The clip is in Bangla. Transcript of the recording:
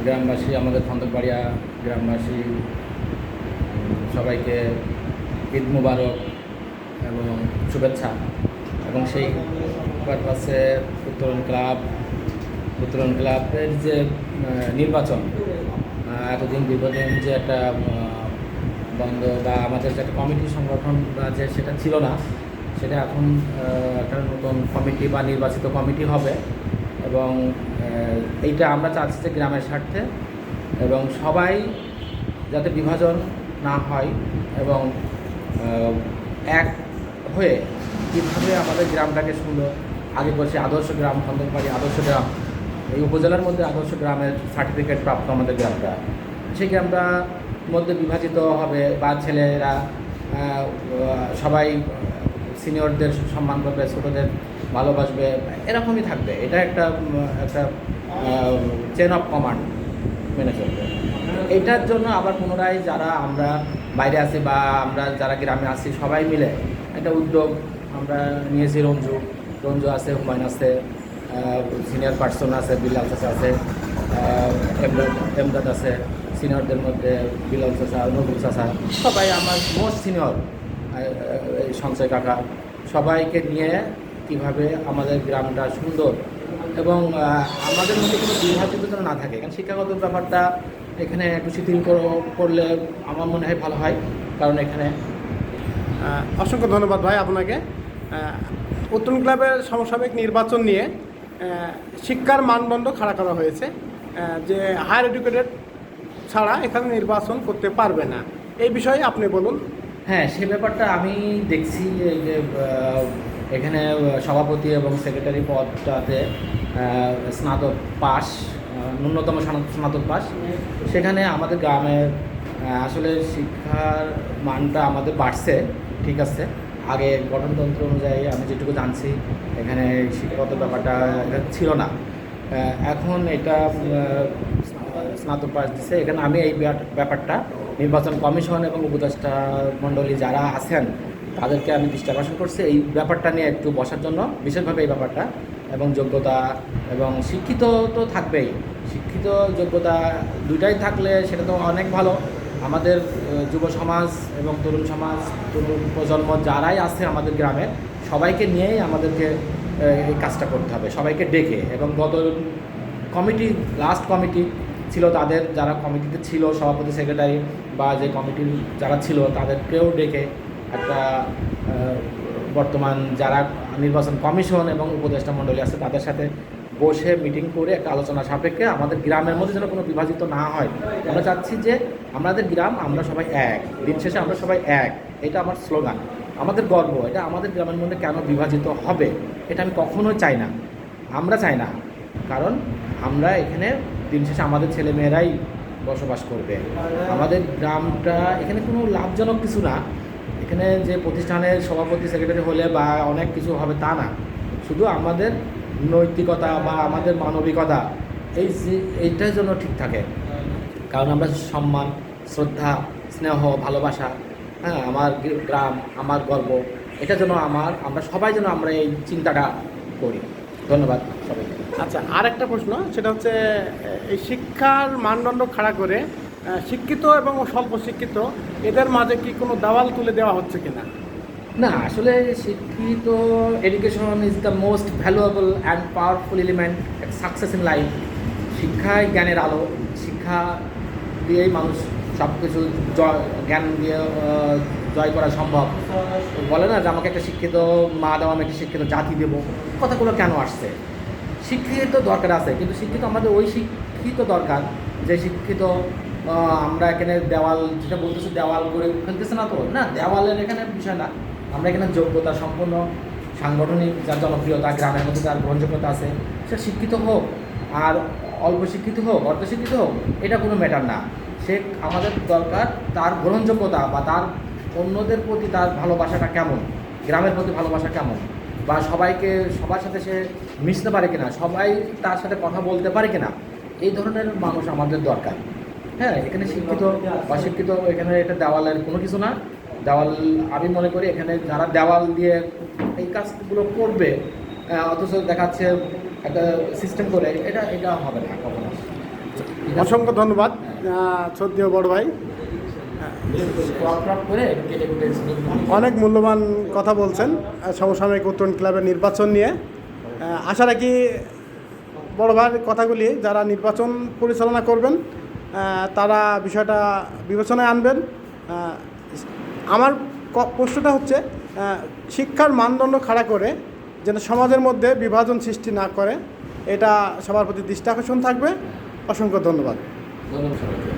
গ্রামবাসী, আমাদের খন্দকবাড়িয়া গ্রামবাসী সবাইকে ঈদ মুবারক এবং শুভেচ্ছা। এবং সেই পারপাসে উত্তরণ ক্লাবের যে নির্বাচন, এতদিন দীর্ঘদিন যে একটা বন্ধ বা আমাদের যে একটা কমিটি সংগঠন বা যে সেটা ছিল না, সেটা এখন একটা নতুন কমিটি বা নির্বাচিত কমিটি হবে। এবং এইটা আমরা চাচ্ছি যে গ্রামের স্বার্থে এবং সবাই যাতে বিভাজন না হয় এবং এক হয়ে কীভাবে আমাদের গ্রামটাকে সুন্দর আগে বলছি আদর্শ গ্রাম, খন্দকবাড়ি আদর্শ গ্রাম, এই উপজেলার মধ্যে আদর্শ গ্রামের সার্টিফিকেট প্রাপ্ত আমাদের গ্রামটা, সেই গ্রামটার মধ্যে বিভাজিত হবে বা ছেলেরা সবাই সিনিয়রদের সম্মান করবে, ছোটোদের ভালোবাসবে, এরকমই থাকবে। এটা একটা একটা চেন অফ কমান্ড মেনে চলবে। এইটার জন্য আবার পুনরায় যারা আমরা বাইরে আছি বা আমরা যারা গ্রামে আছি সবাই মিলে একটা উদ্যোগ আমরা নিয়েছি। রঞ্জু আছে, হুমায়ুন আছে, সিনিয়র পার্সন আছে, বিলাল চাচা আছে, এমদাদ আছে, সিনিয়রদের মধ্যে বিলাল চাচা, নজরুল চাচা, সবাই আমার মোস্ট সিনিয়র সঞ্চয় কাকা, সবাইকে নিয়ে কীভাবে আমাদের গ্রামটা সুন্দর এবং আমাদের মধ্যে কোনো বিভাজিত যেন না থাকে। কারণ শিক্ষাগত ব্যাপারটা এখানে একটু শিথিল করলে আমার মনে হয় ভালো হয়। কারণ এখানে অসংখ্য ধন্যবাদ ভাই আপনাকে। উত্তরণ ক্লাবের সমসাময়িক নির্বাচন নিয়ে শিক্ষার মানদণ্ড খাড়া করা হয়েছে যে হায়ার এডুকেটেড ছাড়া এখানে নির্বাচন করতে পারবে না, এই বিষয়ে আপনি বলুন। হ্যাঁ, সে ব্যাপারটা আমি দেখছি যে এখানে সভাপতি এবং সেক্রেটারি পদটাতে স্নাতক পাস, ন্যূনতম স্নাতক পাস। সেখানে আমাদের গ্রামের আসলে শিক্ষার মানটা আমাদের বাড়ছে, ঠিক আছে। আগে গঠনতন্ত্র অনুযায়ী আমি যেটুকু জানছি এখানে শিক্ষাগত ব্যাপারটা ছিল না, এখন এটা স্নাতক পাস দিচ্ছে। এখানে আমি এই ব্যাপারটা নির্বাচন কমিশন এবং উপদেষ্টা মণ্ডলী যারা আছেন তাদেরকে আমি দৃষ্টি আকর্ষণ করছি এই ব্যাপারটা নিয়ে একটু বসার জন্য, বিশেষভাবে এই ব্যাপারটা। এবং যোগ্যতা এবং শিক্ষিত তো থাকবেই, শিক্ষিত যোগ্যতা দুইটাই থাকলে সেটা তো অনেক ভালো। আমাদের যুব সমাজ এবং তরুণ সমাজ, তরুণ প্রজন্ম যারাই আছে আমাদের গ্রামে, সবাইকে নিয়েই আমাদেরকে এই কাজটা করতে হবে, সবাইকে ডেকে। এবং গত কমিটি, লাস্ট কমিটি ছিল, তাদের যারা কমিটিতে ছিল সভাপতি সেক্রেটারি বা যে কমিটির যারা ছিল তাদেরকেও ডেকে একটা বর্তমান যারা নির্বাচন কমিশন এবং উপদেষ্টা মণ্ডলী আছে তাদের সাথে বসে মিটিং করে একটা আলোচনা সাপেক্ষে আমাদের গ্রামের মধ্যে যেন কোনো বিভাজিত না হয়। আমরা চাচ্ছি যে আমাদের গ্রাম, আমরা সবাই এক, দিন শেষে আমরা সবাই এক, এটা আমার স্লোগান, আমাদের গর্ব। এটা আমাদের গ্রামের মধ্যে কেন বিভাজিত হবে এটা আমি কখনোই চাই না, আমরা চাই না। কারণ আমরা এখানে দিন শেষে আমাদের ছেলেমেয়েরাই বসবাস করবে। আমাদের গ্রামটা এখানে কোনো লাভজনক কিছু না, এখানে যে প্রতিষ্ঠানের সভাপতি সেক্রেটারি হলে বা অনেক কিছু হবে তা না, শুধু আমাদের নৈতিকতা বা আমাদের মানবিকতা এইটার জন্য ঠিক থাকে। কারণ আমরা সম্মান, শ্রদ্ধা, স্নেহ, ভালোবাসা, হ্যাঁ, আমার গ্রাম আমার গর্ব, এটা যেন আমরা সবাই যেন আমরা এই চিন্তাটা করি। ধন্যবাদ সবাইকে। আচ্ছা, আর একটা প্রশ্ন, সেটা হচ্ছে এই শিক্ষার মানদণ্ড খাড়া করে শিক্ষিত এবং স্বল্প শিক্ষিত এদের মাঝে কি কোনো দেওয়াল তুলে দেওয়া হচ্ছে কিনা? না, আসলে শিক্ষিত, education is the most valuable and powerful element success in life. শিক্ষাই জ্ঞানের আলো, শিক্ষা দিয়েই মানুষ সব কিছু জ্ঞান দিয়ে জয় করা সম্ভব। বলে না যে আমাকে একটা শিক্ষিত মা দাও, আমি একটা শিক্ষিত জাতি দেবো, কথাগুলো কেন আসছে? শিক্ষিত দরকার আছে, কিন্তু শিক্ষিত আমাদের ওই শিক্ষিত দরকার যে শিক্ষিত আমরা এখানে দেওয়াল, যেটা বলতেছি দেওয়াল করে ফেলতেছে না তো, না, দেওয়ালের এখানে বিষয় না। আমরা এখানে যোগ্যতা সম্পন্ন, সাংগঠনিক যার জনপ্রিয়তা, গ্রামের মধ্যে যার গ্রহণযোগ্যতা আছে, সে শিক্ষিত হোক আর অল্প শিক্ষিত হোক, অর্ধশিক্ষিত হোক, এটা কোনো ম্যাটার না। সে আমাদের দরকার তার গ্রহণযোগ্যতা বা তার অন্যদের প্রতি তার ভালোবাসাটা কেমন, গ্রামের প্রতি ভালোবাসা কেমন, বা সবাইকে সবার সাথে সে মিশতে পারে কিনা, সবাই তার সাথে কথা বলতে পারে কিনা, এই ধরনের মানুষ আমাদের দরকার। হ্যাঁ, এখানে শিক্ষিত অশিক্ষিত এখানে এটা দেওয়ালের কোনো কিছু না। দেওয়াল, আমি মনে করি এখানে যারা দেওয়াল দিয়ে এই কাজগুলো করবে অথচ দেখাচ্ছে একটা সিস্টেম করে, এটা হবে না কখনো। অসংখ্য ধন্যবাদ শ্রদ্ধেয় বড় ভাই। ক্রপ করে কেটে কুটে অনেক মূল্যবান কথা বলছেন সমসাময়িক উত্তরণ ক্লাবের নির্বাচন নিয়ে। আশা রাখি বড় ভাইয়ের কথাগুলি যারা নির্বাচন পরিচালনা করবেন তারা বিষয়টা বিবেচনায় আনবেন। আমার প্রশ্নটা হচ্ছে শিক্ষার মানদণ্ড খাড়া করে যেন সমাজের মধ্যে বিভাজন সৃষ্টি না করে, এটা সবার প্রতি দৃষ্টি আকর্ষণ থাকবে। অসংখ্য ধন্যবাদ। ধন্যবাদ।